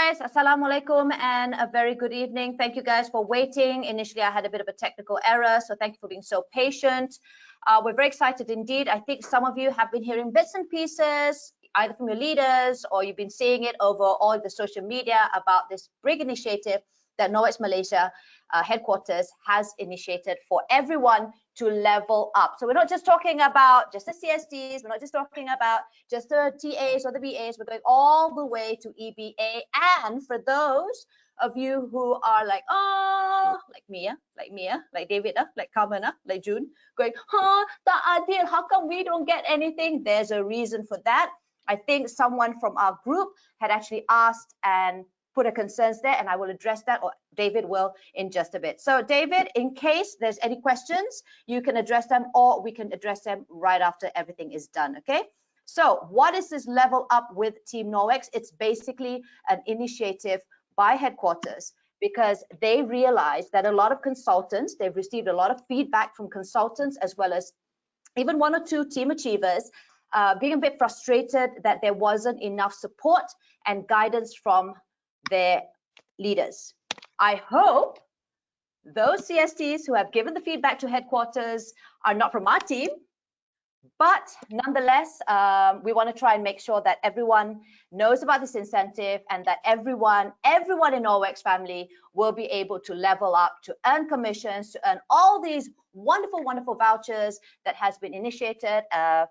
guys, Assalamualaikum and a very good evening. Thank you guys for waiting. Initially, I had a bit of a technical error, so thank you for being so patient. We're very excited indeed. I think some of you have been hearing bits and pieces, either from your leaders or you've been seeing it over all the social media about this big initiative that NowX Malaysia headquarters has initiated for everyone to level up. So we're not just talking about just the CSDs, we're not just talking about just the TAs or the BAs, we're going all the way to EBA. And for those of you who are like, oh, like Mia, like David, like Carmen, like June, going, huh, tak adil, how come we don't get anything? There's a reason for that. I think someone from our group had actually asked and put a concerns there, and I will address that, or David will in just a bit. So David, in case there's any questions, you can address them, or we can address them right after everything is done, okay? So what is this level up with Team NowX? It's basically an initiative by headquarters because they realized that a lot of consultants, they've received a lot of feedback from consultants as well as even one or two team achievers being a bit frustrated that there wasn't enough support and guidance from their leaders. I hope those CSTs who have given the feedback to headquarters are not from our team, but nonetheless, we want to try and make sure that everyone knows about this incentive and that everyone in NowX family will be able to level up, to earn commissions, to earn all these wonderful, wonderful vouchers that has been initiated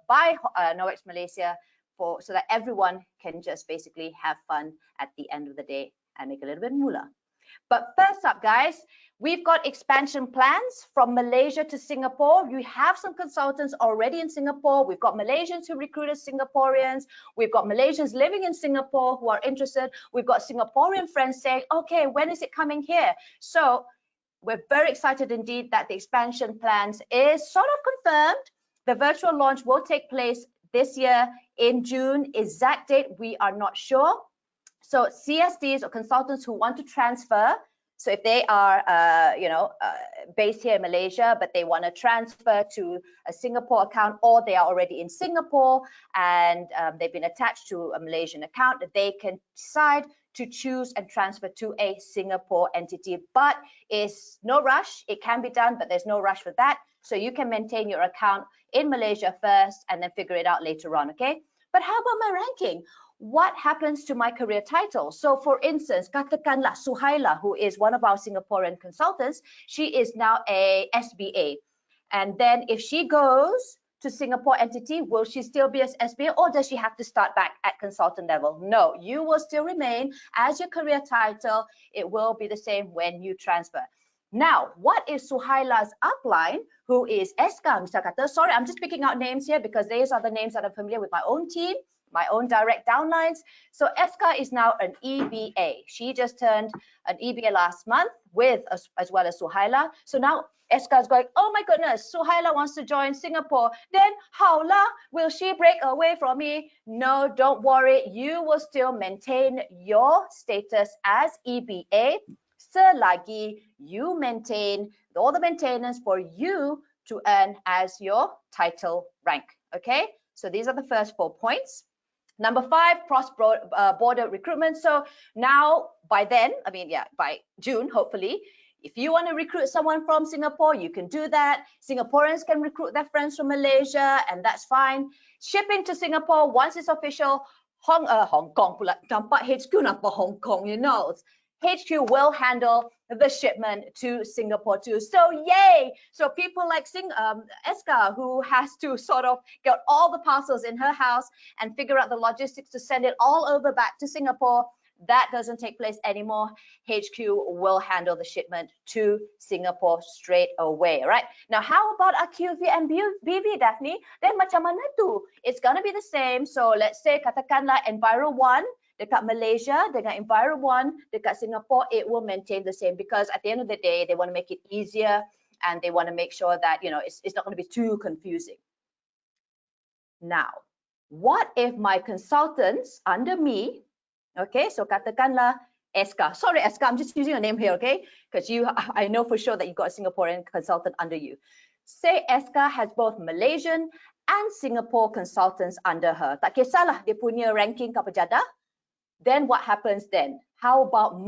by NowX Malaysia so that everyone can just basically have fun at the end of the day and make a little bit of moolah. But first up, guys, we've got expansion plans from Malaysia to Singapore. We have some consultants already in Singapore. We've got Malaysians who recruit as Singaporeans. We've got Malaysians living in Singapore who are interested. We've got Singaporean friends saying, okay, when is it coming here? So we're very excited indeed that the expansion plans is sort of confirmed. The virtual launch will take place this year in June. Exact date, we are not sure. So CSDs or consultants who want to transfer, so if they are, based here in Malaysia, but they want to transfer to a Singapore account, or they are already in Singapore and they've been attached to a Malaysian account, they can decide to choose and transfer to a Singapore entity. But it's no rush. It can be done, but there's no rush for that. So you can maintain your account in Malaysia first and then figure it out later on, okay? But how about my ranking? What happens to my career title? So for instance, katakanlah Suhaila, who is one of our Singaporean consultants, she is now a SBA. And then if she goes to Singapore entity, will she still be as SBA, or does she have to start back at consultant level? No, you will still remain as your career title. It will be the same when you transfer. Now, what is Suhaila's upline, who is Eska, Mr. Kata? Sorry, I'm just picking out names here because these are the names that I'm familiar with my own team, my own direct downlines. So Eska is now an EBA. She just turned an EBA last month with as well as Suhaila. So now Eska is going, oh my goodness, Suhaila wants to join Singapore. Then how la will she break away from me? No, don't worry. You will still maintain your status as EBA selagi you maintain all the maintenance for you to earn as your title rank. Okay, so these are the first 4 points. Number 5, cross-border recruitment. So now by then, by June, hopefully, if you want to recruit someone from Singapore, you can do that. Singaporeans can recruit their friends from Malaysia, and that's fine. Shipping to Singapore, once it's official, Hong Kong pula, nampak HQ nampak Hong Kong, you know. HQ will handle the shipment to Singapore too. So yay! So people like Eska, who has to sort of get all the parcels in her house and figure out the logistics to send it all over back to Singapore, that doesn't take place anymore. HQ will handle the shipment to Singapore straight away, right? Now, how about our QV and BV, Daphne? Then macam mana tu? It's gonna be the same. So let's say katakanlah Enviro 1 dekat Malaysia dengan Enviro 1 dekat Singapore, it will maintain the same because at the end of the day, they want to make it easier and they want to make sure that, you know, it's not going to be too confusing. Now, what if my consultants under me, okay, so katakanlah Eska. Sorry, Eska, I'm just using your name here, okay? Because I know for sure that you've got a Singaporean consultant under you. Say Eska has both Malaysian and Singapore consultants under her. Tak kisahlah dia punya ranking ke apa jadah. then what happens then? How about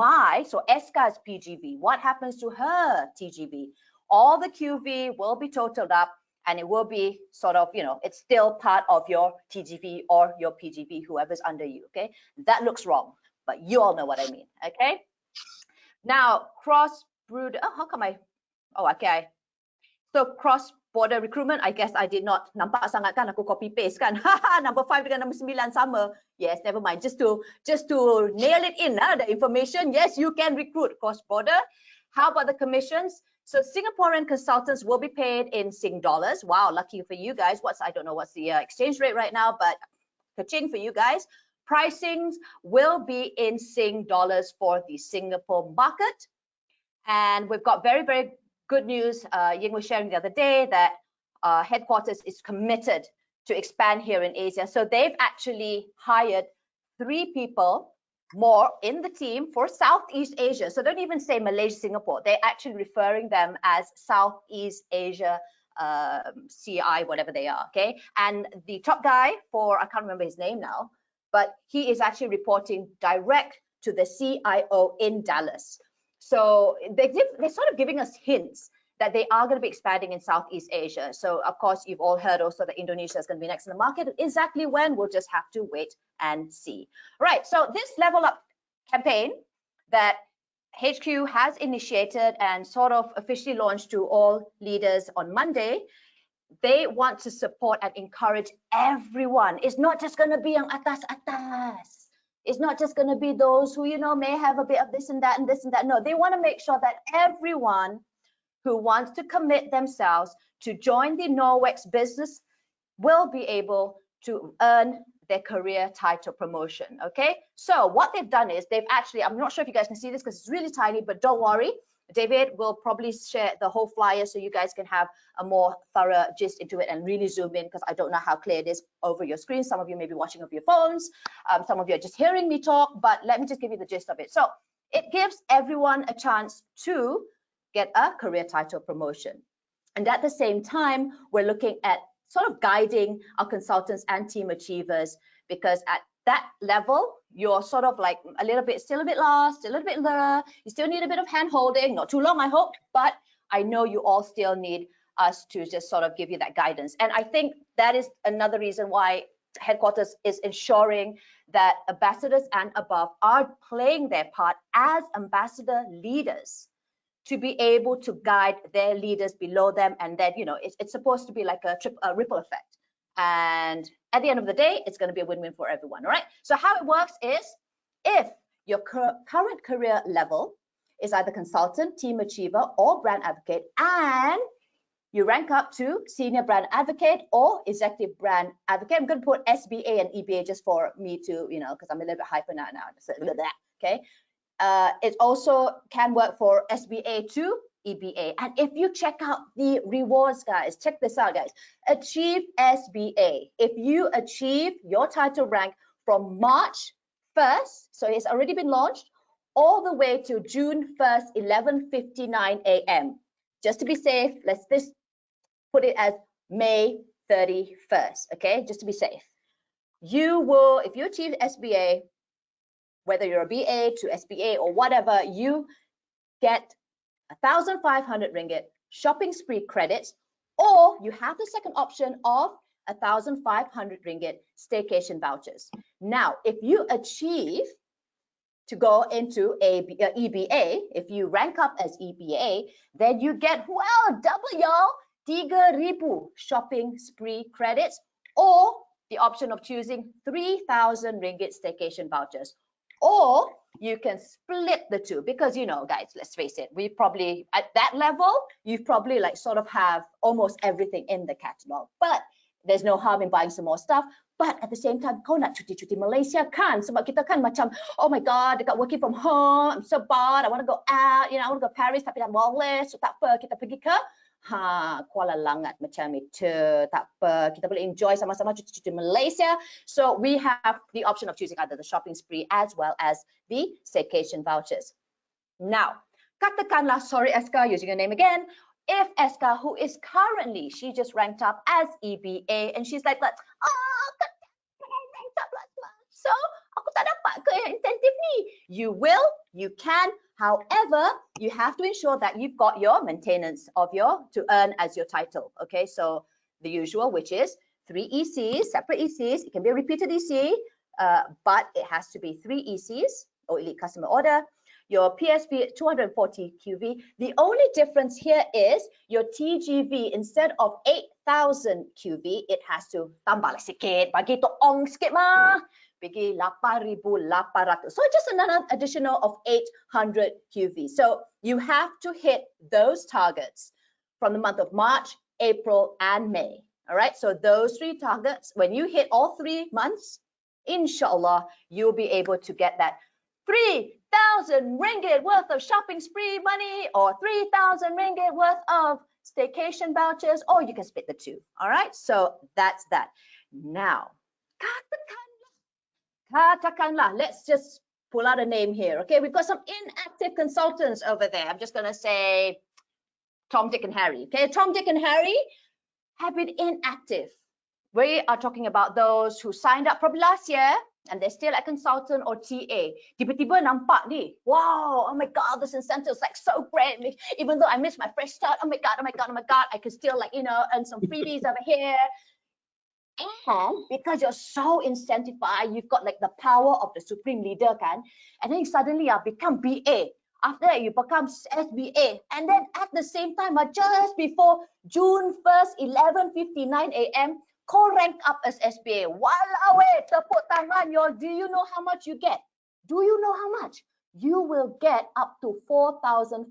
so Eska's PGV, what happens to her TGV? All the QV will be totaled up, and it will be sort of, it's still part of your TGV or your PGV, whoever's under you, okay? That looks wrong, but you all know what I mean, okay? Now, cross-border, okay. So cross-border recruitment, I guess I did not nampak sangat kan, aku copy paste kan. Number 5 dengan number 9 sama. Yes, never mind. Just to nail it in, the information. Yes, you can recruit cross-border. How about the commissions? So Singaporean consultants will be paid in Sing dollars. Wow, lucky for you guys. I don't know what's the exchange rate right now, but ka-ching for you guys. Pricings will be in Sing dollars for the Singapore market. And we've got very, very good news. Ying was sharing the other day that headquarters is committed to expand here in Asia. So they've actually hired 3 people more in the team for Southeast Asia. So don't even say Malaysia, Singapore. They're actually referring them as Southeast Asia CI, whatever they are, okay? And the top guy I can't remember his name now, but he is actually reporting direct to the CIO in Dallas. So they're sort of giving us hints that they are going to be expanding in Southeast Asia. So of course, you've all heard also that Indonesia is going to be next in the market. Exactly when, we'll just have to wait and see. Right, so this level up campaign that HQ has initiated and sort of officially launched to all leaders on Monday, they want to support and encourage everyone. It's not just going to be yang atas. It's not just going to be those who, may have a bit of this and that and this and that. No, they want to make sure that everyone who wants to commit themselves to join the NorW3x business will be able to earn their career title promotion, okay? So what they've done is they've actually, I'm not sure if you guys can see this because it's really tiny, but don't worry. David will probably share the whole flyer so you guys can have a more thorough gist into it and really zoom in, because I don't know how clear it is over your screen. Some of you may be watching over your phones. Some of you are just hearing me talk, but let me just give you the gist of it. So it gives everyone a chance to get a career title promotion. And at the same time, we're looking at sort of guiding our consultants and team achievers, because at that level, you're sort of like still a bit lost, a little bit there. You still need a bit of hand holding, not too long, I hope, but I know you all still need us to just sort of give you that guidance. And I think that is another reason why headquarters is ensuring that ambassadors and above are playing their part as ambassador leaders to be able to guide their leaders below them. And then, it's supposed to be like a ripple effect. And at the end of the day, it's going to be a win-win for everyone, all right? So how it works is, if your current career level is either consultant, team achiever, or brand advocate, and you rank up to senior brand advocate or executive brand advocate, I'm going to put SBA and EBA just for me to, because I'm a little bit hyper now, okay? It also can work for SBA to EBA. And if you check out the rewards, guys, check this out, guys. Achieve SBA. If you achieve your title rank from March 1st, so it's already been launched, all the way to June 1st, 11:59 a.m. Just to be safe, let's just put it as May 31st, okay? Just to be safe. You will, if you achieve SBA, whether you're a BA to SBA or whatever, you get 1,500 ringgit shopping spree credits, or you have the second option of 1,500 ringgit staycation vouchers. Now, if you achieve to go into EBA, if you rank up as EBA, then you get, well, double y'all, 3,000 shopping spree credits, or the option of choosing 3,000 ringgit staycation vouchers. Or you can split the two, because, guys, let's face it, we probably, at that level, you probably like sort of have almost everything in the catalog. But there's no harm in buying some more stuff. But at the same time, kau nak cuti-cuti Malaysia kan? Sebab kita kan macam, oh my God, dekat working from home, I'm so bored, I want to go out, I want to go Paris, tapi dah boleh, so tak apa, kita pergi ke Kuala Langat macam itu, tak apa, kita boleh enjoy sama-sama cuti-cuti Malaysia. So we have the option of choosing either the shopping spree as well as the staycation vouchers. Now, katakanlah, sorry Eska, using your name again, if Eska, who is currently, she just ranked up as EBA, and she's like, oh, ranked up last month, so aku tak dapat ke insentif ni? You will, you can. However, you have to ensure that you've got your maintenance of your to earn as your title. Okay, so the usual, which is 3 ECs, separate ECs. It can be a repeated EC, but it has to be 3 ECs or elite customer order. Your PSV 240 QV. The only difference here is your TGV, instead of 8,000 QV, it has to tambah lah sikit, bagi tu ong sikit mah, bagi 8,800. So just another additional of 800 QV. So you have to hit those targets from the month of March, April, and May. All right, so those 3 targets, when you hit all 3 months, inshallah, you'll be able to get that 3,000 ringgit worth of shopping spree money, or 3,000 ringgit worth of staycation vouchers, or you can split the 2. All right, so that's that. Now, katakanlah, let's just pull out a name here. Okay, we've got some inactive consultants over there. I'm just going to say Tom, Dick, and Harry. Okay, Tom, Dick, and Harry have been inactive. We are talking about those who signed up probably last year and they're still a consultant or TA. Tiba-tiba nampak ni, wow, oh my God, this incentive is like so great. Even though I missed my fresh start, oh my God, I could still like, you know, earn some freebies over here. And because you're so incentivized, you've got like the power of the supreme leader, kan? And then suddenly you become BA. After that, you become SBA. And then at the same time, just before June 1st, 11:59 a.m., call rank up as SBA. Walao, tepuk tangan, do you know how much you get? Do you know how much? You will get up to 4,500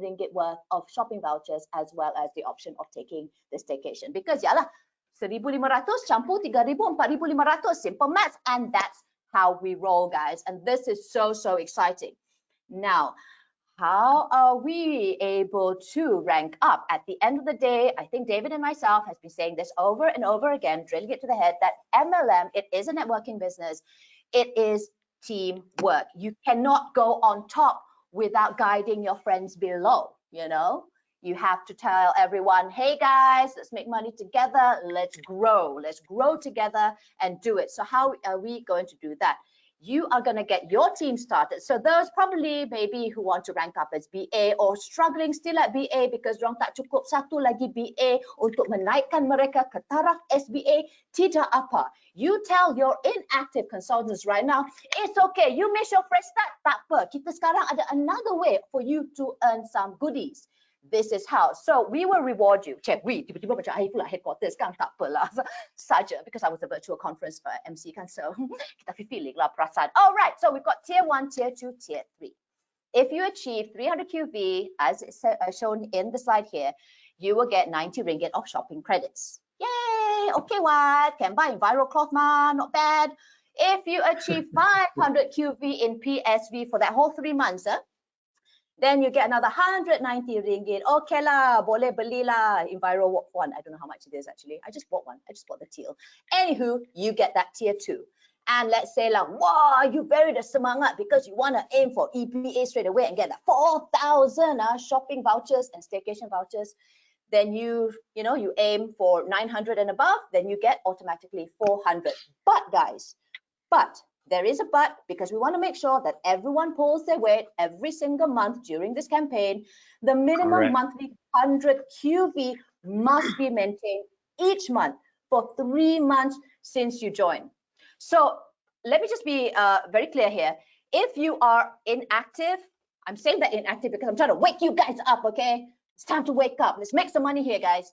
ringgit worth of shopping vouchers, as well as the option of taking the staycation. Because yalah, 1,500 campur 3,000, 4,500, simple maths, and that's how we roll, guys. And this is so, so exciting. Now, how are we able to rank up? At the end of the day, I think David and myself has been saying this over and over again, drilling it to the head, that MLM, it is a networking business. It is teamwork. You cannot go on top without guiding your friends below, you know? You have to tell everyone, hey guys, let's make money together, let's grow together and do it. So how are we going to do that? You are going to get your team started. So those probably maybe who want to rank up as BA or struggling still at BA because dorang tak cukup satu lagi BA untuk menaikkan mereka ke taraf SBA, tidak apa. You tell your inactive consultants right now, it's okay, you miss your fresh start, tak apa. Kita sekarang ada another way for you to earn some goodies. This is how. So we will reward you. Cik, tiba-tiba macam air pula headquarters kan, tak apalah saja, because I was a virtual conference for MC kan, so kita feeling lah perasaan. All right, so we've got tier 1, tier 2, tier 3. If you achieve 300 QV, as shown in the slide here, you will get 90 ringgit of shopping credits. Yay, okay, what? Can buy viral cloth ma, not bad. If you achieve 500 QV in PSV for that whole 3 months, then you get another 190 ringgit. Okay lah, boleh belilah Enviro one. I don't know how much it is actually. I just bought one. I just bought the teal. Anywho, you get that tier 2. And let's say like, wow, you very the semangat because you want to aim for EPA straight away and get that 4,000 shopping vouchers and staycation vouchers. Then you aim for 900 and above, then you get automatically 400. But guys, there is a but, because we want to make sure that everyone pulls their weight every single month during this campaign. The minimum monthly 100 QV must be maintained each month for 3 months since you join. So let me just be very clear here. If you are inactive, I'm saying that inactive because I'm trying to wake you guys up, okay? It's time to wake up. Let's make some money here, guys.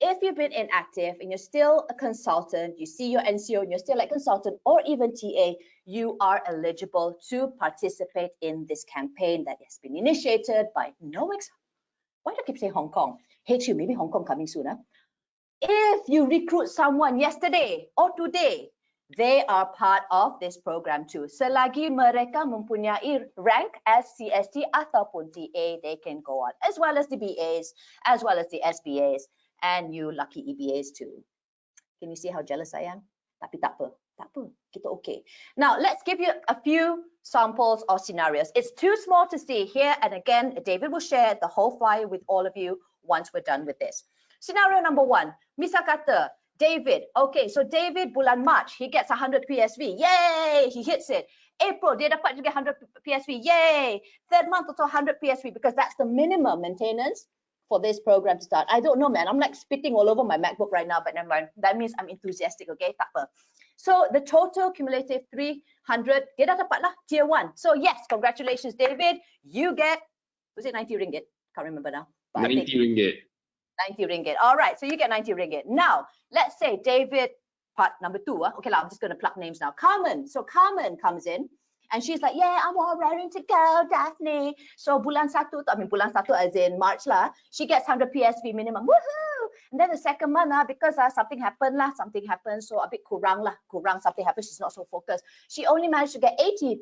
If you've been inactive and you're still a consultant, you see your NCO and you're still a consultant or even TA, you are eligible to participate in this campaign that has been initiated by why do I keep saying Hong Kong? HQ, maybe Hong Kong coming sooner. If you recruit someone yesterday or today, they are part of this program too. Selagi mereka mempunyai rank as CST ataupun TA, they can go on, as well as the BAs, as well as the SBAs. And you lucky EBAs too. Can you see how jealous I am? Tapi tak apa, kita okay. Now let's give you a few samples or scenarios. It's too small to see here, and again, David will share the whole flyer with all of you once we're done with this. Scenario number 1, misal kata, David. Okay, so David bulan March, he gets 100 PSV. Yay! He hits it. April, dia dapat juga 100 PSV. Yay! Third month also 100 PSV because that's the minimum maintenance for this program to start. I don't know, man. I'm like spitting all over my MacBook right now, but never mind. That means I'm enthusiastic, okay? Tak apa. So the total cumulative 300, dia dah dapat lah, tier 1. So yes, congratulations, David. You get, was it 90 ringgit? Can't remember now. 90 ringgit. 90 ringgit. All right, so you get 90 ringgit. Now, let's say David, part number 2. Okay, I'm just going to pluck names now. Carmen. So Carmen comes in and she's like, yeah, I'm all ready to go, Daphne. So bulan satu, bulan satu as in March lah, she gets 100 PSV minimum. Woohoo! And then the second month, because something happened, something happened, so a bit kurang, something happened, she's not so focused. She only managed to get 80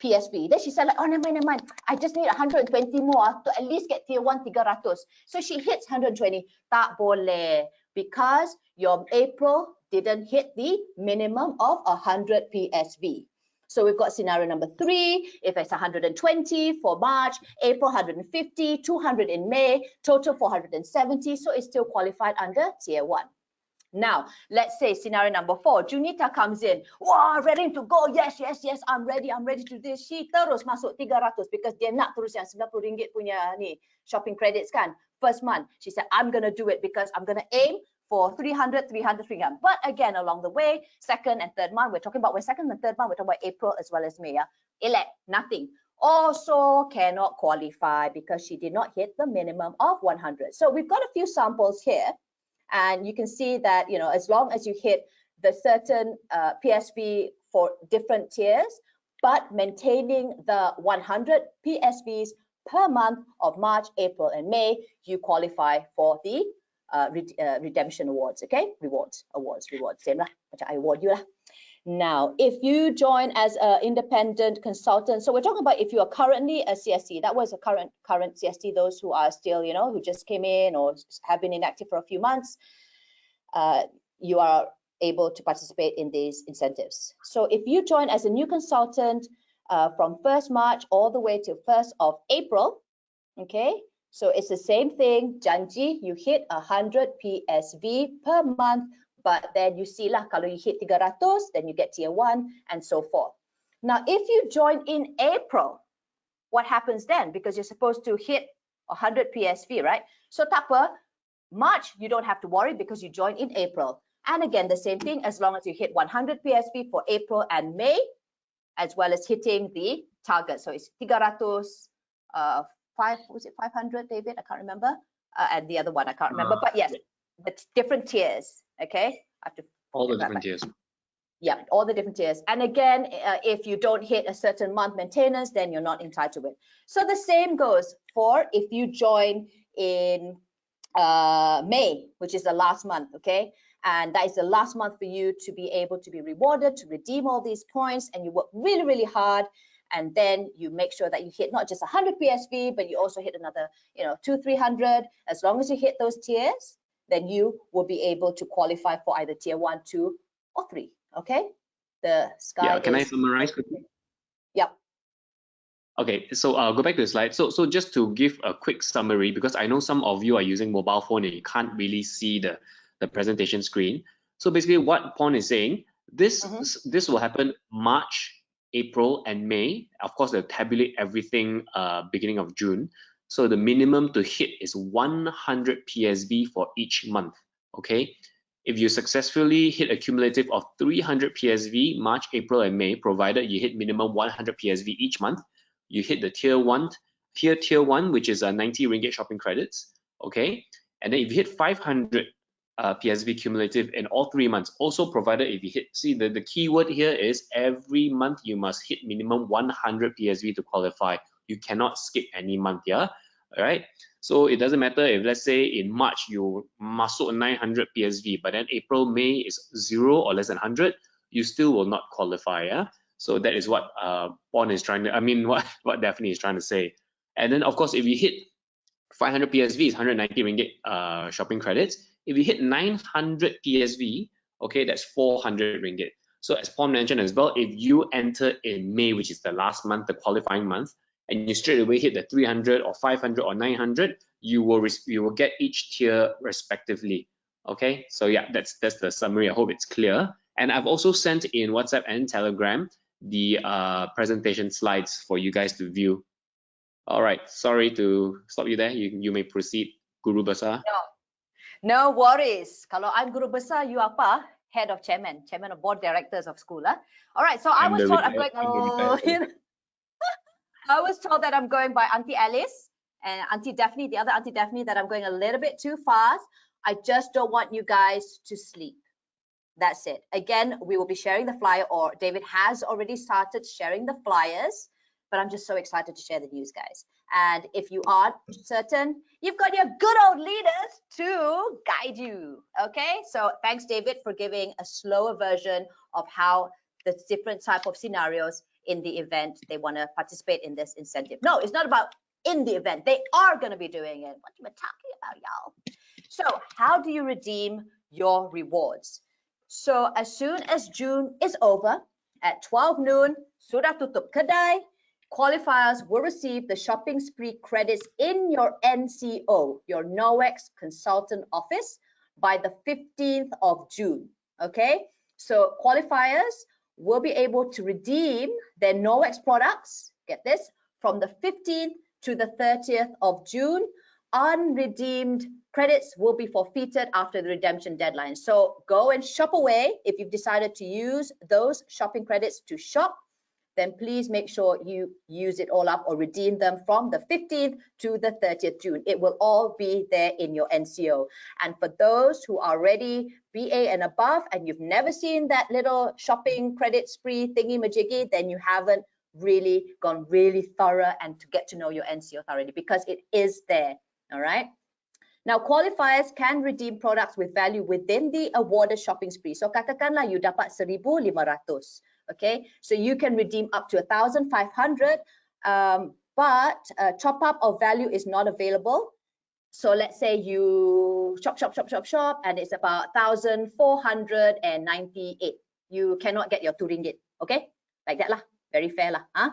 PSV. Then she said, like, oh, never mind. I just need 120 more to at least get tier 1 300. So she hits 120. Tak boleh, because your April didn't hit the minimum of 100 PSV. So we've got scenario number 3. If it's 120 for March, April 150, 200 in May, total 470. So it's still qualified under tier 1. Now, let's say scenario number 4, Junita comes in. Wow, ready to go. Yes, I'm ready to do this. She terus masuk 300 because dia nak terus yang 90 ringgit punya ni shopping credits kan. First month, she said, I'm going to do it because I'm going to aim for 300. But again, along the way, second and third month, we're talking about second and third month, we're talking about April as well as May. Elect, nothing. Also cannot qualify because she did not hit the minimum of 100. So we've got a few samples here. And you can see that, you know, as long as you hit the certain PSV for different tiers, but maintaining the 100 PSVs per month of March, April, and May, you qualify for the redemption awards, okay? Awards, same lah, macam I award you lah. Now, if you join as an independent consultant, so we're talking about if you are currently a CSC, that was a current CSC, those who are still, you know, who just came in or have been inactive for a few months, you are able to participate in these incentives. So if you join as a new consultant from 1st March all the way to 1st of April, okay, so it's the same thing, janji, you hit 100 PSV per month, but then you see lah, kalau you hit 300, then you get tier 1 and so forth. Now, if you join in April, what happens then? Because you're supposed to hit 100 PSV, right? So tak apa, March, you don't have to worry because you join in April. And again, the same thing, as long as you hit 100 PSV for April and May, as well as hitting the target. So it's 300, was it 500, David? I can't remember. And the other one, I can't remember. But yes, it's different tiers. Okay, I have to all the different tiers. Yeah, all the different tiers. And again, if you don't hit a certain month maintenance, then you're not entitled to it. So the same goes for if you join in May, which is the last month, okay? And that is the last month for you to be able to be rewarded, to redeem all these points, and you work really, really hard. And then you make sure that you hit not just 100 PSV, but you also hit another, you know, 200-300. As long as you hit those tiers, then you will be able to qualify for either tier 1, 2, or 3. Okay, the sky. Yeah, can I summarize quickly? Yeah. Okay, so go back to the slide. So just to give a quick summary, because I know some of you are using mobile phone and you can't really see the presentation screen. So basically, what Pon is saying, this will happen March, April, and May. Of course, they'll tabulate everything beginning of June. So the minimum to hit is 100 PSV for each month, okay? If you successfully hit a cumulative of 300 PSV, March, April, and May, provided you hit minimum 100 PSV each month, you hit the tier 1, which is 90 ringgit shopping credits, okay? And then if you hit 500 PSV cumulative in all 3 months, also provided if you hit, see the key word here is every month you must hit minimum 100 PSV to qualify. You cannot skip any month, yeah? All right, so it doesn't matter if, let's say, in March you masuk 900 PSV, but then April, May is 0 or less than 100, you still will not qualify, yeah? So that is what Pon is trying to, I mean, what Daphne is trying to say. And then, of course, if you hit 500 PSV, is 190 ringgit shopping credits. If you hit 900 PSV, okay, that's 400 ringgit. So as Pon mentioned as well, if you enter in May, which is the last month, the qualifying month, and you straight away hit the 300 or 500 or 900, you will get each tier respectively. Okay, so yeah, that's the summary. I hope it's clear. And I've also sent in WhatsApp and Telegram the presentation slides for you guys to view. All right, sorry to stop you there. You may proceed, Guru Besar. No worries. Kalau I'm guru besar, you apa? Head of chairman of board directors of school. All right, so I was told I'm going. I was told that I'm going by Auntie Alice and Auntie Daphne, the other Auntie Daphne, that I'm going a little bit too fast. I just don't want you guys to sleep. That's it. Again, we will be sharing the flyer, or David has already started sharing the flyers, but I'm just so excited to share the news, guys. And if you are certain, you've got your good old leaders to guide you. Okay, so thanks, David, for giving a slower version of how the different type of scenarios in the event they want to participate in this incentive. No, it's not about in the event. They are going to be doing it. What am I talking about, y'all? So how do you redeem your rewards? So as soon as June is over, at 12 noon, sudah tutup kedai, qualifiers will receive the shopping spree credits in your NCO, your NowX consultant office, by the 15th of June. Okay, so qualifiers will be able to redeem their NowX products, get this, from the 15th to the 30th of June. Unredeemed credits will be forfeited after the redemption deadline. So go and shop away. If you've decided to use those shopping credits to shop, then please make sure you use it all up or redeem them from the 15th to the 30th June. It will all be there in your NCO. And for those who are already BA and above, and you've never seen that little shopping credit spree thingy majiggy, then you haven't really gone really thorough and to get to know your NCO thoroughly, because it is there. All right. Now, qualifiers can redeem products with value within the awarded shopping spree. So katakanlah you dapat 1,500. Okay, so you can redeem up to 1,500, but top up of value is not available. So let's say you shop, and it's about 1,498. You cannot get your RM2. Okay, like that lah. Very fair lah. Huh?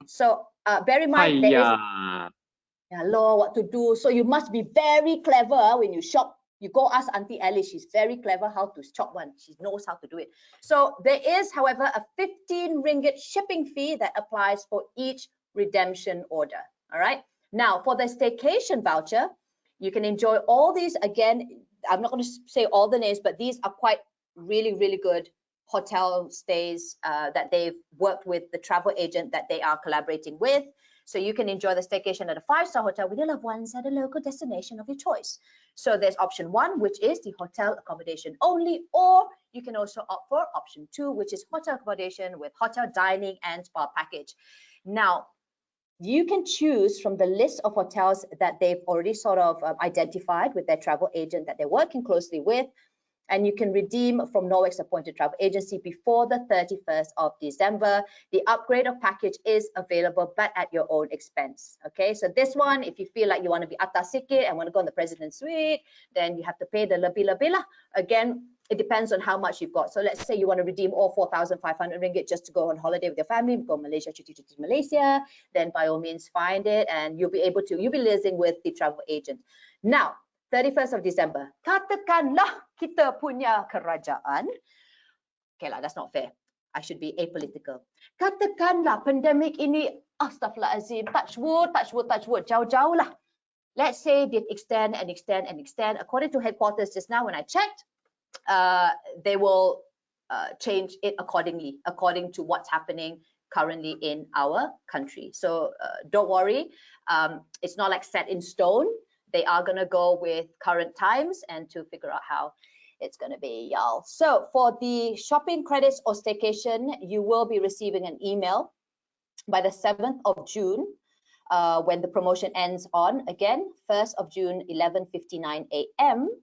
So bear in mind, there is. Hello, what to do? So you must be very clever when you shop. You go ask Auntie Alice, she's very clever how to shop one. She knows how to do it. So there is, however, a 15 ringgit shipping fee that applies for each redemption order. All right. Now for the staycation voucher, you can enjoy all these. Again, I'm not going to say all the names, but these are quite really good hotel stays that they've worked with the travel agent that they are collaborating with. So you can enjoy the staycation at a 5-star hotel with your loved ones at a local destination of your choice. So there's option 1, which is the hotel accommodation only, or you can also opt for option 2, which is hotel accommodation with hotel dining and spa package. Now, you can choose from the list of hotels that they've already sort of identified with their travel agent that they're working closely with. And you can redeem from NowX appointed travel agency before the 31st of December. The upgrade of package is available, but at your own expense. Okay, so this one, if you feel like you want to be atas sikit and want to go on the President's Suite, then you have to pay the lebih-lebih lah. Again, it depends on how much you've got. So let's say you want to redeem all 4,500 ringgit just to go on holiday with your family, go Malaysia, cuti Malaysia, then by all means find it, and you'll be liaising with the travel agent. Now, 31st of December, katakanlah kita punya kerajaan. Okay lah, that's not fair. I should be apolitical. Katakanlah pandemik ini, astaghfirullahalazim, touch wood, jauh-jauh lah. Let's say they extend. According to headquarters just now when I checked, they will change it accordingly, according to what's happening currently in our country. So don't worry, it's not like set in stone. They are going to go with current times and to figure out how it's going to be, y'all. So for the shopping credits or staycation, you will be receiving an email by the 7th of June when the promotion ends on, again, 1st of June, 11:59 a.m.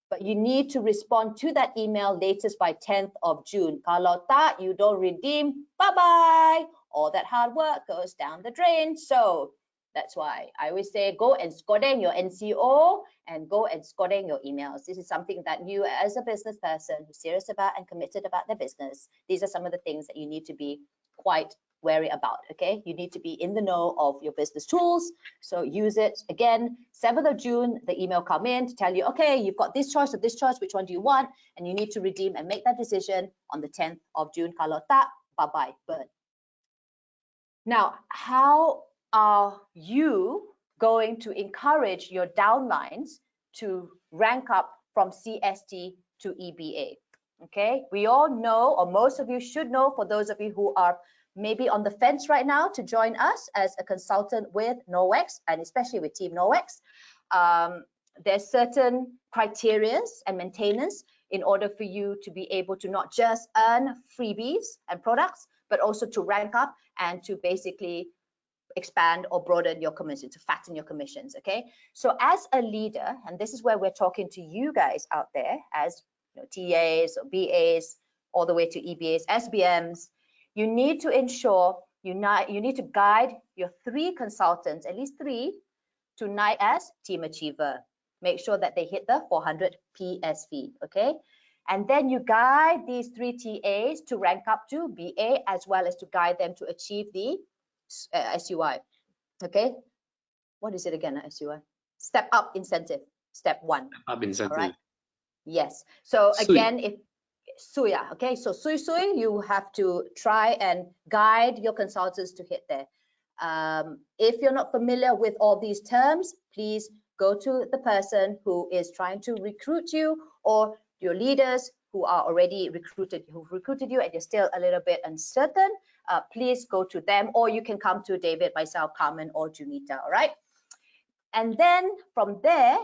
But you need to respond to that email latest by 10th of June. Kalau tak, you don't redeem, bye-bye. All that hard work goes down the drain. So that's why I always say go and skodeng your NCO and go and skodeng your emails. This is something that you as a business person who's serious about and committed about their business, these are some of the things that you need to be quite wary about, okay? You need to be in the know of your business tools, so use it. Again, 7th of June, the email come in to tell you, okay, you've got this choice or this choice, which one do you want? And you need to redeem and make that decision on the 10th of June. Kalau tak, bye-bye, burn. Now, how are you going to encourage your downlines to rank up from CST to EBA? Okay, we all know, or most of you should know, for those of you who are maybe on the fence right now to join us as a consultant with NowX, and especially with Team NowX, there's certain criteria and maintenance in order for you to be able to not just earn freebies and products, but also to rank up and to basically expand or broaden your commission, to fatten your commissions, okay? So as a leader, and this is where we're talking to you guys out there as TAs or BAs, all the way to EBAs, SBMs, you need to ensure you need to guide your 3 consultants, at least 3, to night as team achiever. Make sure that they hit the 400 PSV, okay? And then you guide these 3 TAs to rank up to BA, as well as to guide them to achieve the SUI, okay? What is it again, SUI? Step up incentive, step 1. Up incentive. All right. Yes. So again, if Suya, okay, so Sui, you have to try and guide your consultants to hit there. If you're not familiar with all these terms, please go to the person who is trying to recruit you, or your leaders who are already who've recruited you and you're still a little bit uncertain. Please go to them, or you can come to David, myself, Carmen, or Junita, all right? And then from there,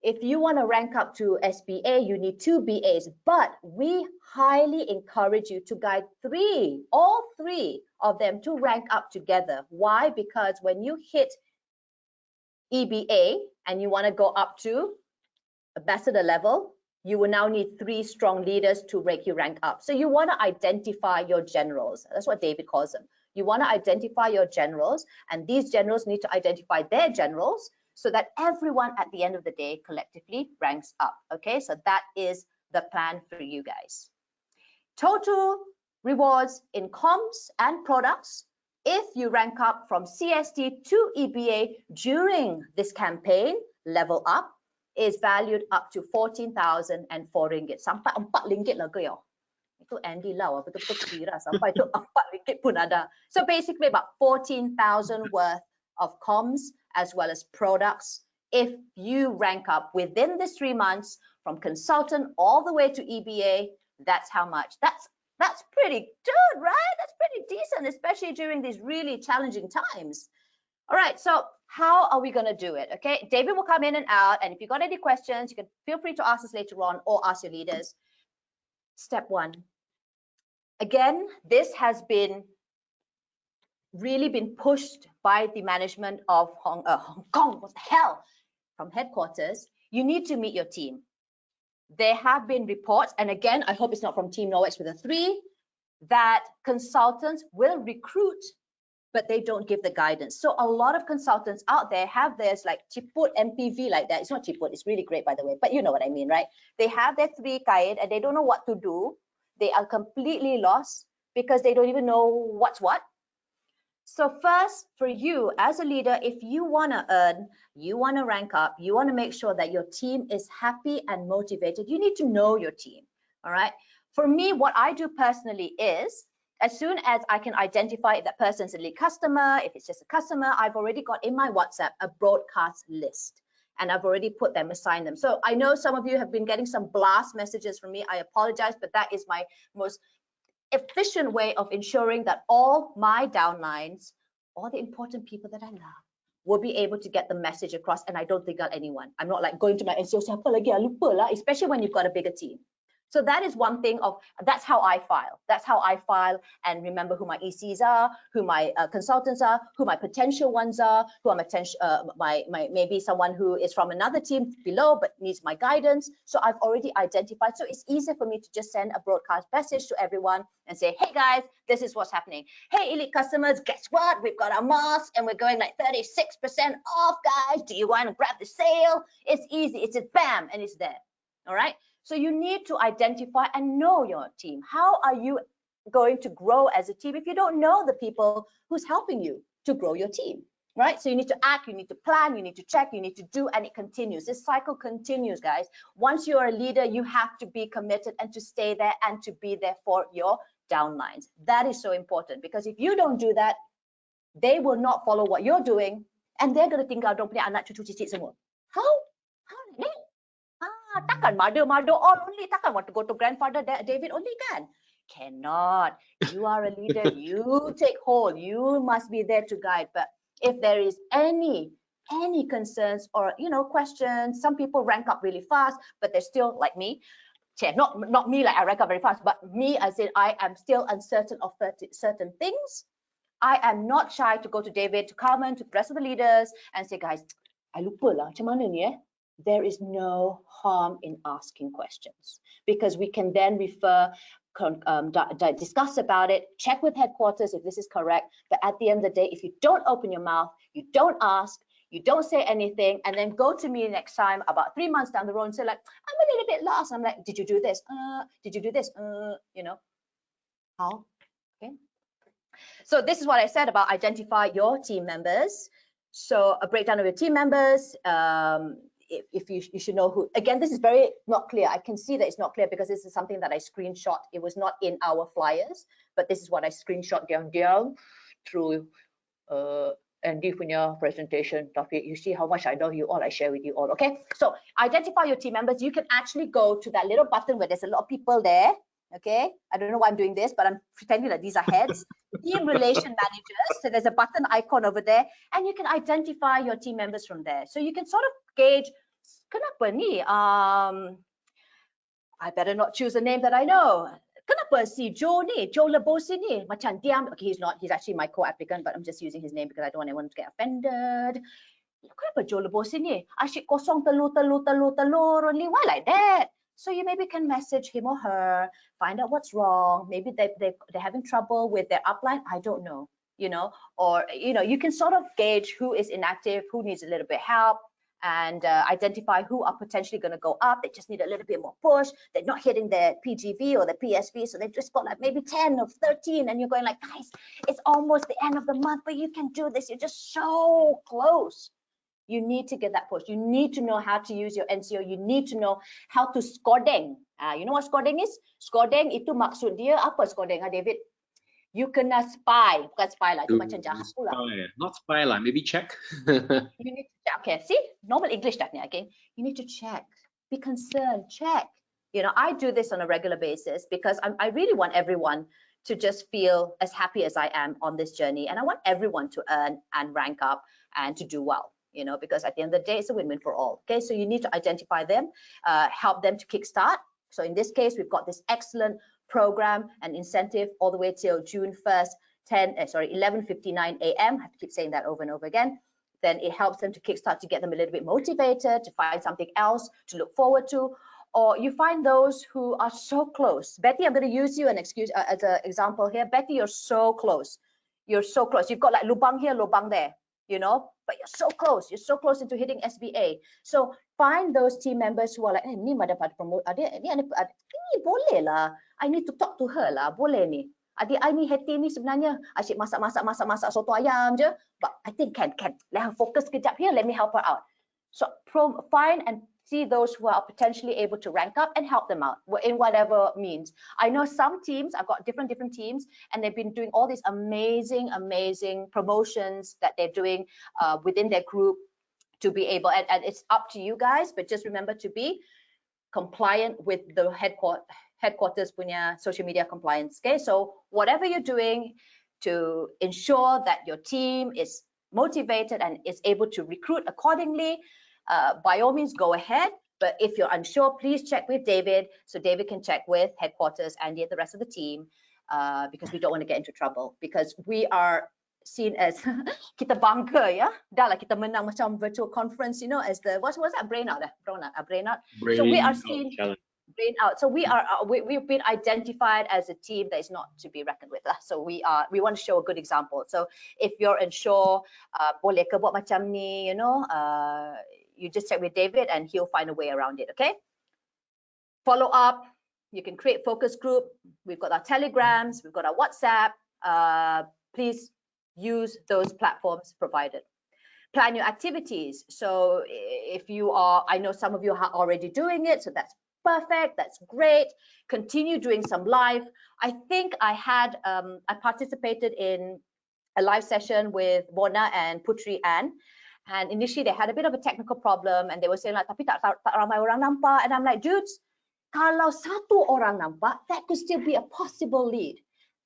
if you want to rank up to SBA, you need 2 BAs, but we highly encourage you to guide all three of them to rank up together. Why? Because when you hit EBA and you want to go up to ambassador level, you will now need 3 strong leaders to make you rank up. So you want to identify your generals. That's what David calls them. You want to identify your generals, and these generals need to identify their generals, so that everyone at the end of the day collectively ranks up, okay? So that is the plan for you guys. Total rewards in comms and products, if you rank up from CST to EBA during this campaign, level up, is valued up to 14,004 ringgit. Sampai 4 ringgit lah ke ya? Itu Andy Lau, betul-betul kira sampai itu 4 ringgit pun ada. So basically about 14,000 worth of comms as well as products if you rank up within this 3 months from consultant all the way to EBA. That's how much. That's pretty good, right? That's pretty decent, especially during these really challenging times. All right, so how are we going to do it? Okay, David will come in and out, and if you got any questions, you can feel free to ask us later on or ask your leaders. Step 1. Again, this has really been pushed by the management of Hong Kong, what the hell, from headquarters. You need to meet your team. There have been reports, and again, I hope it's not from Team NowX with a 3, that consultants will recruit, but they don't give the guidance. So a lot of consultants out there have theirs like Chiput MPV like that. It's not Chiput, it's really great, by the way, but you know what I mean, right? They have their 3 guide and they don't know what to do. They are completely lost because they don't even know what's what. So first, for you as a leader, if you want to earn, you want to rank up, you want to make sure that your team is happy and motivated, you need to know your team, all right? For me, what I do personally is, as soon as I can identify if that person's a lead customer, if it's just a customer, I've already got in my WhatsApp a broadcast list, and I've already put them, assigned them. So I know some of you have been getting some blast messages from me. I apologize, but that is my most efficient way of ensuring that all my downlines, all the important people that I love, will be able to get the message across, and I don't think I'll anyone. I'm not like going to my NCO, siapa lagi, lupa lah, especially when you've got a bigger team. So that is one thing of, that's how I file. That's how I file and remember who my ECs are, who my consultants are, who my potential ones are, who are maybe someone who is from another team below but needs my guidance. So I've already identified. So it's easier for me to just send a broadcast message to everyone and say, hey guys, this is what's happening. Hey elite customers, guess what? We've got our mask and we're going like 36% off, guys. Do you want to grab the sale? It's easy. It's a bam, and it's there. All right. So you need to identify and know your team. How are you going to grow as a team if you don't know the people who's helping you to grow your team, right? So you need to act, you need to plan, you need to check, you need to do, and it continues. This cycle continues, guys. Once you're a leader, you have to be committed and to stay there and to be there for your downlines. That is so important, because if you don't do that, they will not follow what you're doing, and they're going to think, don't punya anak cucu cicit semua. How like that? Takkan mother all only, takkan want to go to grandfather David only kan? Cannot. You are a leader, you take hold, you must be there to guide. But if there is any concerns or questions, some people rank up really fast, but they're still like me. Not me, like I rank up very fast, but me as in I am still uncertain of certain things. I am not shy to go to David, to Carmen, to the rest of the leaders and say, guys, I lupa lah, macam mana ni eh? There is no harm in asking questions, because we can then refer, discuss about it, check with headquarters if this is correct. But at the end of the day, if you don't open your mouth, you don't ask, you don't say anything, and then go to me next time about 3 months down the road and say like, I'm a little bit lost. I'm like, did you do this? Did you do this? How? Okay. So this is what I said about identify your team members. So a breakdown of your team members. If you should know who. Again, this is very not clear. I can see that it's not clear because this is something that I screenshot. It was not in our flyers, but this is what I screenshot down through Andy punya presentation. Taufik, you see how much I know you all. I share with you all. Okay. So identify your team members. You can actually go to that little button where there's a lot of people there. Okay, I don't know why I'm doing this, but I'm pretending that these are heads. Team relation managers. So there's a button icon over there, and you can identify your team members from there. So you can sort of gauge, kenapa ni? I better not choose a name that I know. Kenapa si Joe ni, Joe Lebosi ni, macam diam. Okay, he's actually my co-applicant, but I'm just using his name because I don't want anyone to get offended. Kenapa Joe Lebosi ni? Asyik kosong telur only. Why like that? So you maybe can message him or her, find out what's wrong. Maybe they're having trouble with their upline. I don't know, or you can sort of gauge who is inactive, who needs a little bit help, and identify who are potentially going to go up. They just need a little bit more push. They're not hitting their PGV or their PSV, so they've just got like maybe 10 or 13, and you're going like, guys, it's almost the end of the month, but you can do this. You're just so close. You need to get that push. You need to know how to use your NCO. You need to know how to skodeng. You know what skodeng is? Skodeng itu maksud dia apa skodeng, David? You kena spy. Bukan spy lah, itu macam jahat pula. Not spy lah, maybe check. You need to check. Okay, see? Normal English dah ni, okay? You need to check. Be concerned, check. I do this on a regular basis because I really want everyone to just feel as happy as I am on this journey. And I want everyone to earn and rank up and to do well. Because at the end of the day, it's a win-win for all. Okay, so you need to identify them, help them to kickstart. So in this case, we've got this excellent program and incentive all the way till June 1st, 11:59 a.m. I have to keep saying that over and over again. Then it helps them to kickstart, to get them a little bit motivated, to find something else to look forward to. Or you find those who are so close. Betty, I'm going to use you as an example here. Betty, you're so close. You're so close. You've got like lubang here, lubang there. But you're so close. You're so close into hitting SBA. So find those team members who are like, ni dapat promote. Ni boleh lah. I need to talk to her lah. Boleh ni. Adik I ni Hetty ni sebenarnya asyik masak soto ayam je. But I think can. Let her focus kejap here. Let me help her out. So find and see those who are potentially able to rank up and help them out in whatever means. I know some teams, I've got different teams, and they've been doing all these amazing promotions that they're doing within their group to be able, and it's up to you guys, but just remember to be compliant with the headquarters punya social media compliance. Okay, so whatever you're doing to ensure that your team is motivated and is able to recruit accordingly, by all means go ahead. But if you're unsure, please check with David, so David can check with headquarters and the rest of the team, because we don't want to get into trouble, because we are seen as kita bangga, ya, dah lah kita menang macam virtual conference, as the what's that, brain out. So we are seen brain out. So we've been identified as a team that is not to be reckoned with. So we want to show a good example. So if you're unsure, boleh ke buat macam ni, you just check with David and he'll find a way around it. Okay, follow up, You can create focus group. We've got our Telegrams, we've got our WhatsApp. Please use those platforms provided. Plan your activities. So if you are, I know some of you are already doing it, so that's perfect, that's great. Continue doing some live. I think I had, I participated in a live session with Bona and Putri Ann. And initially they had a bit of a technical problem and they were saying like, tapi tak ramai orang nampak. And I'm like, dudes, kalau satu orang nampak, that could still be a possible lead.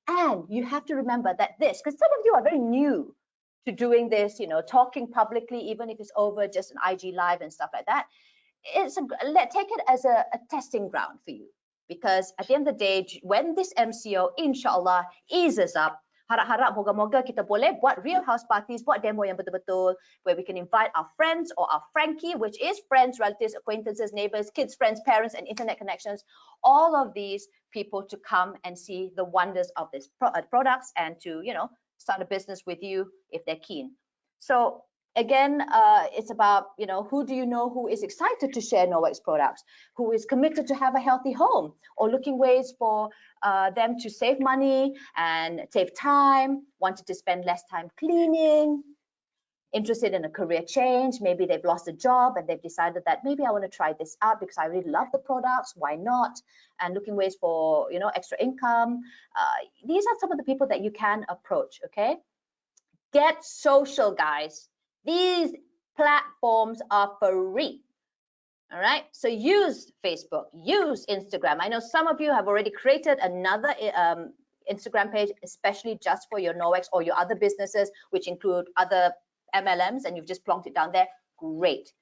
And you have to remember that this, because some of you are very new to doing this, you know, talking publicly, even if it's over just an IG live and stuff like that. Take it as a testing ground for you, because at the end of the day, when this MCO inshallah eases up, harap-harap moga-moga kita boleh buat real house parties, buat demo yang betul-betul, where we can invite our friends or our Frankie, which is friends, relatives, acquaintances, neighbors, kids, friends, parents, and internet connections, all of these people to come and see the wonders of these products and to, you know, start a business with you if they're keen. So again, it's about, you know, who do you know who is excited to share NowX products, who is committed to have a healthy home, or looking ways for them to save money and save time, wanted to spend less time cleaning, interested in a career change. Maybe they've lost a job and they've decided that maybe I want to try this out because I really love the products, why not? And looking ways for, you know, extra income. These are some of the people that you can approach, okay? Get social, guys. These platforms are free. All right, so use Facebook, use Instagram. I know some of you have already created another Instagram page, especially just for your NowX or your other businesses, which include other MLMs, and you've just plonked it down there. Great,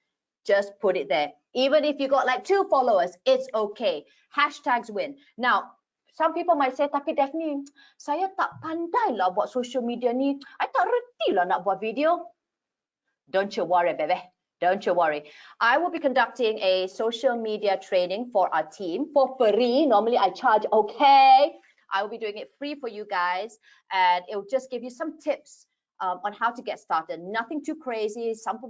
just put it there. Even if you got like 2 followers, it's okay. Hashtags win. Now, some people might say, tapi Daphne, saya tak pandai lah buat social media ni. I tak reti lah nak buat video. Don't you worry, baby. Don't you worry. I will be conducting a social media training for our team for free. Normally I charge, okay. I will be doing it free for you guys, and it will just give you some tips on how to get started. Nothing too crazy, some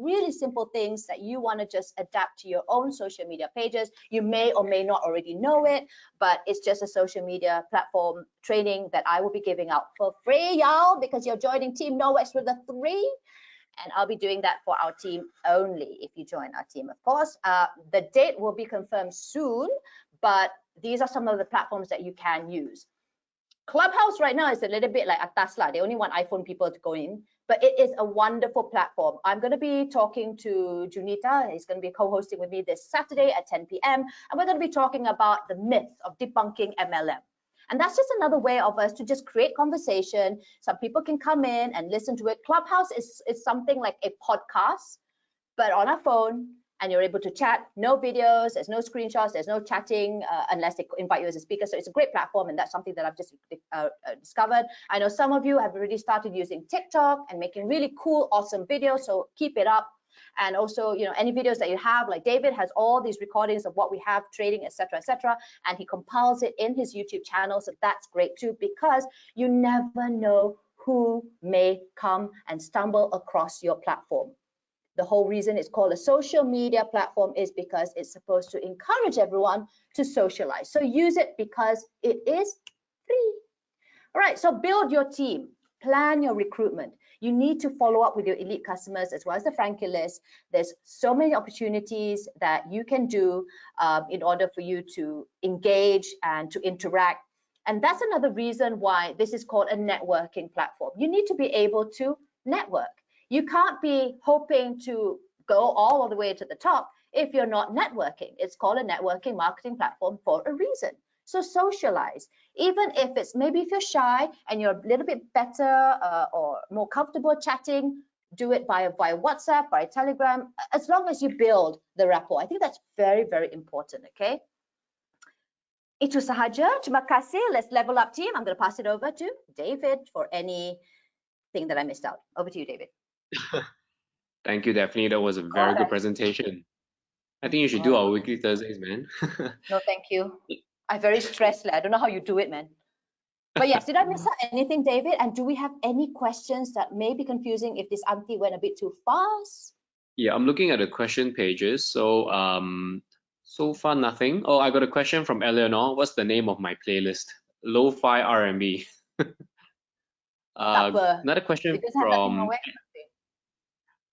really simple things that you want to just adapt to your own social media pages. You may or may not already know it, but it's just a social media platform training that I will be giving out for free, y'all, because you're joining Team NowX with a 3. And I'll be doing that for our team only if you join our team, of course. The date will be confirmed soon, but these are some of the platforms that you can use. Clubhouse right now is a little bit like atas lah. They only want iPhone people to go in, but it is a wonderful platform. I'm going to be talking to Junita. He's going to be co-hosting with me this Saturday at 10 p.m. And we're going to be talking about the myth of debunking MLM. And that's just another way of us to just create conversation. Some people can come in and listen to it. Clubhouse is something like a podcast, but on a phone, and you're able to chat. No videos, there's no screenshots, there's no chatting unless they invite you as a speaker. So it's a great platform, and that's something that I've just discovered. I know some of you have already started using TikTok and making really cool, awesome videos, so keep it up. And also, you know, any videos that you have, like David has all these recordings of what we have, trading, etc., and he compiles it in his YouTube channel. So that's great too, because you never know who may come and stumble across your platform. The whole reason it's called a social media platform is because it's supposed to encourage everyone to socialize. So use it because it is free. All right, so build your team, plan your recruitment. You need to follow up with your elite customers as well as the Frankie list. There's so many opportunities that you can do in order for you to engage and to interact. And that's another reason why this is called a networking platform. You need to be able to network. You can't be hoping to go all the way to the top if you're not networking. It's called a networking marketing platform for a reason. So socialize, even if it's maybe if you're shy and you're a little bit better or more comfortable chatting, do it via WhatsApp, via Telegram, as long as you build the rapport. I think that's very, very important, okay? Itu sahaja. Terima kasih. Let's level up, team. I'm going to pass it over to David for anything that I missed out. Over to you, David. Thank you, Daphne. That was a very good presentation. I think you should do our weekly Thursdays, man. No, thank you. I'm very stressed. I don't know how you do it, man. But yes, did I miss out anything, David? And do we have any questions that may be confusing if this auntie went a bit too fast? Yeah, I'm looking at the question pages. So So far, nothing. Oh, I got a question from Eleanor. What's the name of my playlist? Lo-fi R&B. Tak apa. Another question Because I have that in my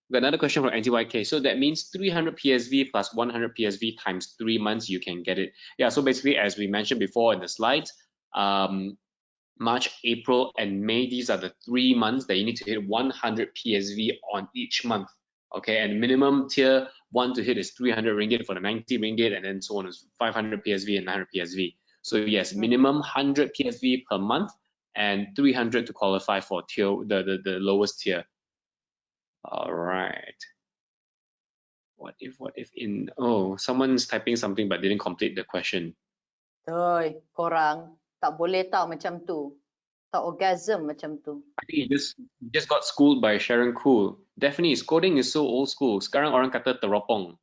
from way. NTYK. So that means 300 PSV plus 100 PSV times 3 months, you can get it. Yeah, so basically, as we mentioned before in the slides, March, April, and May, these are the 3 months that you need to hit 100 PSV on each month. Okay, and minimum tier 1 to hit is 300 ringgit for the 90 ringgit, and then so on is 500 PSV and 900 PSV. So yes, minimum 100 PSV per month and 300 to qualify for tier the lowest tier. All right. What if in, oh, someone's typing something but didn't complete the question. Oi, korang tak boleh tau macam tu. Tak orgasm macam tu. I think you just got schooled by Sharon Cool. Definitely, coding is so old school. Sekarang orang kata teropong.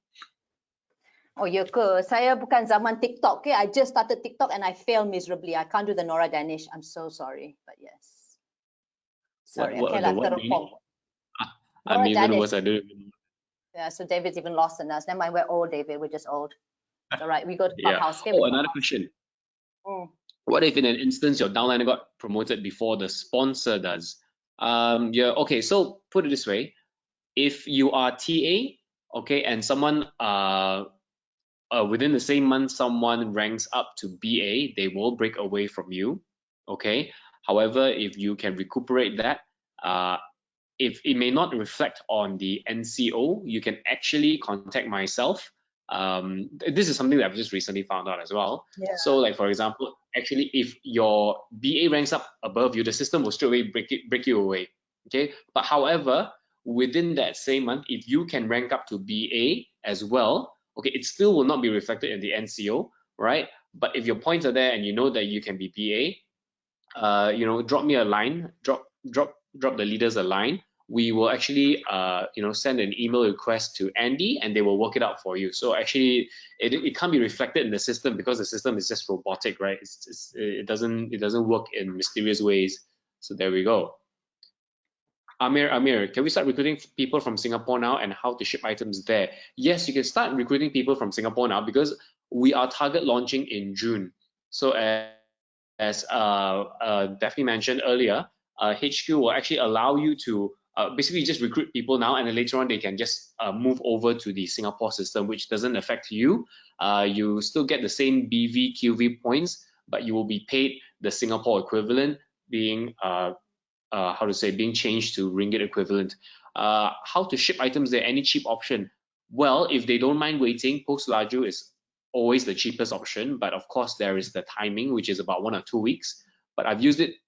Oh ya ke? Saya bukan zaman TikTok ke? I just started TikTok and I failed miserably. I can't do the Nora Danish. I'm so sorry, but yes. Sorry, What okay the lah, what? terupong. I'm Nora even Danish. worse. I don't even. Yeah, so David's even lost in us. Never mind, we're old, David. We're just old. It's all right. We go to Yeah. Clubhouse. Okay, Oh, another question. What if in an instance your downliner got promoted before the sponsor does? Yeah. Okay. So put it this way: if you are TA, okay, and someone within the same month someone ranks up to BA, they will break away from you. Okay. However, if you can recuperate that, if it may not reflect on the NCO, you can actually contact myself. This is something that I've just recently found out as well. Yeah. So, like for example, actually, if your BA ranks up above you, the system will straight away break you away. Okay, but however, within that same month, if you can rank up to BA as well, okay, it still will not be reflected in the NCO, right? But if your points are there and you know that you can be BA, drop me a line, drop the leaders a line. We will actually send an email request to Andy and they will work it out for you. So actually it can't be reflected in the system because the system is just robotic, right? It doesn't work in mysterious ways. So there we go. Amir, can we start recruiting people from Singapore now and how to ship items there? Yes, you can start recruiting people from Singapore now because we are target launching in June. So as Daphne mentioned earlier, HQ will actually allow you to basically just recruit people now, and then later on they can just move over to the Singapore system, which doesn't affect you. You still get the same BV, QV points, but you will be paid the Singapore equivalent, being being changed to ringgit equivalent. How to ship items there? Any cheap option? Well, if they don't mind waiting, Post Laju is always the cheapest option, but of course there is the timing, which is about 1 or 2 weeks. But I've used it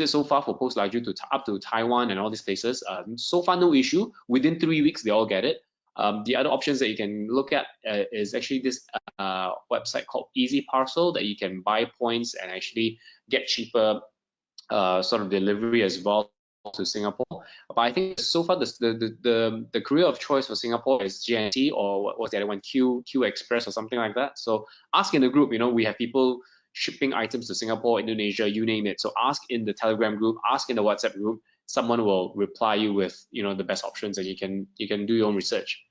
so far for Post Laju to up to Taiwan and all these places. So far, no issue. Within 3 weeks, they all get it. The other options that you can look at is actually this website called Easy Parcel that you can buy points and actually get cheaper sort of delivery as well to Singapore. But I think so far the career of choice for Singapore is GNT, or what was the other one, Q Express or something like that. So ask in the group. We have people shipping items to Singapore, Indonesia, you name it. So ask in the Telegram group, ask in the WhatsApp group. Someone will reply you with the best options, and you can do your own research.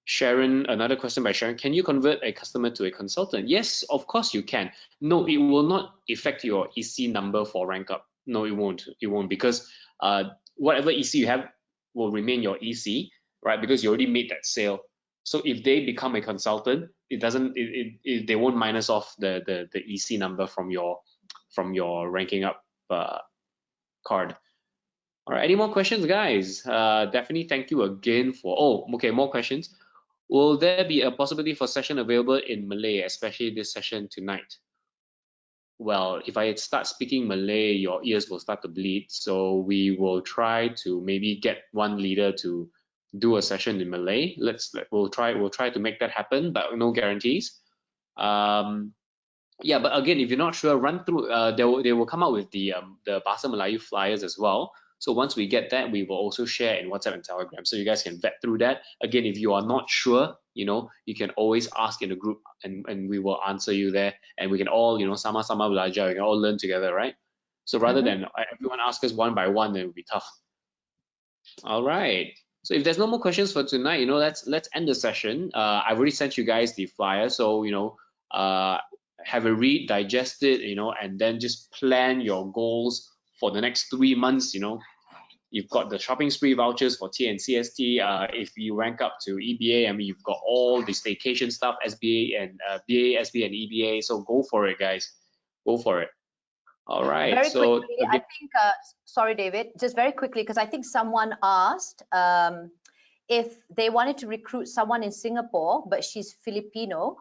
Sharon, another question by Sharon. Can you convert a customer to a consultant? Yes, of course you can. No, it will not affect your EC number for rank up. No, it won't. It won't, because whatever EC you have will remain your EC, right? Because you already made that sale. So if they become a consultant, it doesn't. They won't minus off the EC number from your ranking up card. All right. Any more questions, guys? Definitely. Thank you again for. Oh, okay. More questions. Will there be a possibility for session available in Malay, especially this session tonight? Well, if I start speaking Malay, your ears will start to bleed. So we will try to maybe get one leader to do a session in Malay. We'll try to make that happen, but no guarantees. Yeah, but again, if you're not sure, run through. They will come out with the Bahasa Melayu flyers as well. So once we get that, we will also share in WhatsApp and Telegram, so you guys can vet through that. Again, if you are not sure, you can always ask in the group, and we will answer you there, and we can all, sama-sama belajar, we can all learn together, right? So rather than everyone ask us one by one, then it would be tough. All right. So if there's no more questions for tonight, let's end the session. I've already sent you guys the flyer, so have a read, digest it, and then just plan your goals for the next 3 months. You've got the shopping spree vouchers for T and CST. If you rank up to EBA, I mean, you've got all the staycation stuff, SBA and BA, SBA and EBA. So go for it, guys. Go for it. All right. Very so quickly, I think, sorry, David, just very quickly, because I think someone asked if they wanted to recruit someone in Singapore, but she's Filipino,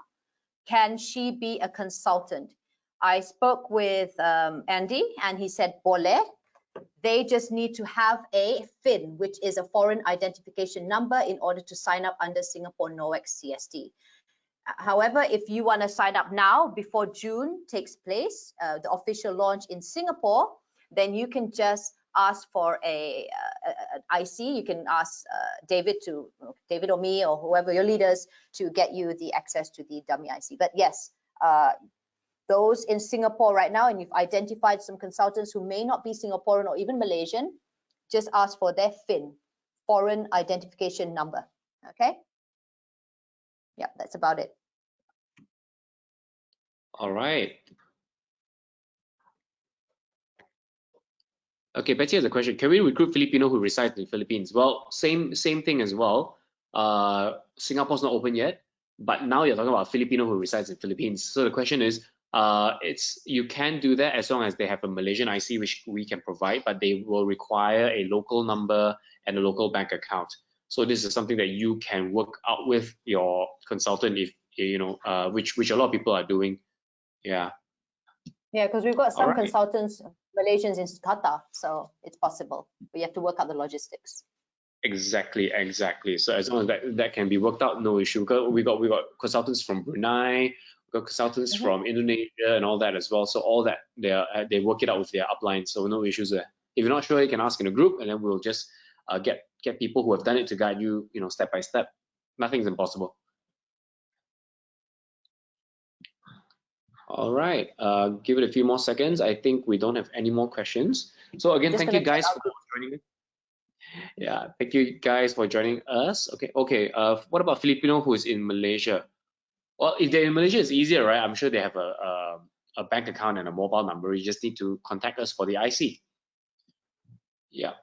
can she be a consultant? I spoke with Andy, and he said, boleh. They just need to have a FIN, which is a foreign identification number, in order to sign up under Singapore NOX CST. However, if you want to sign up now before June takes place, the official launch in Singapore, then you can just ask for an IC. You can ask David or me or whoever your leaders to get you the access to the dummy IC. But yes, those in Singapore right now, and you've identified some consultants who may not be Singaporean or even Malaysian, just ask for their FIN, foreign identification number. Okay. Yeah, that's about it. All right. Okay, Betty has a question. Can we recruit Filipino who resides in the Philippines? Well, same thing as well. Singapore's not open yet, but now you're talking about Filipino who resides in the Philippines. So the question is, you can do that as long as they have a Malaysian IC, which we can provide, but they will require a local number and a local bank account. So this is something that you can work out with your consultant, if which a lot of people are doing. Yeah. Yeah, because we've got some consultants, Malaysians in Qatar, so it's possible. But you have to work out the logistics. Exactly. So as long as that can be worked out, no issue. We got consultants from Brunei, we got consultants from Indonesia and all that as well. So all that they work it out with their upline, so no issues there. If you're not sure, you can ask in a group, and then we'll just get people who have done it to guide you, step by step. Nothing's impossible. All right, give it a few more seconds. I think we don't have any more questions. So again, thank you guys for joining us. Yeah, thank you guys for joining us. Okay. What about Filipino who is in Malaysia? Well, if they're in Malaysia, it's easier, right? I'm sure they have a bank account and a mobile number. You just need to contact us for the IC. Yeah.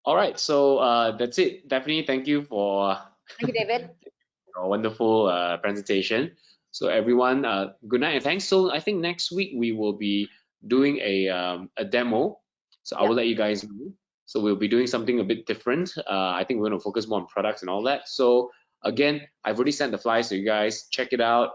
All right, so that's it. Daphne, thank you for Thank you, David. a wonderful presentation. So everyone, good night and thanks. So I think next week we will be doing a demo. So I will let you guys know. So we'll be doing something a bit different. I think we're going to focus more on products and all that. So again, I've already sent the flyers to you guys. Check it out.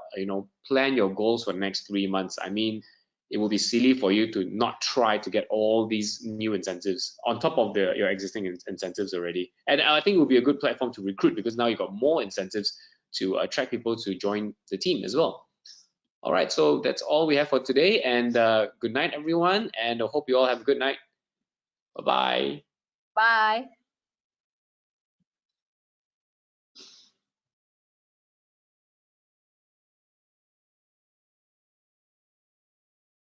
Plan your goals for the next 3 months. I mean, it will be silly for you to not try to get all these new incentives on top of your existing incentives already. And I think it will be a good platform to recruit, because now you've got more incentives to attract people to join the team as well. All right, so that's all we have for today. And good night, everyone. And I hope you all have a good night. Bye-bye. Bye.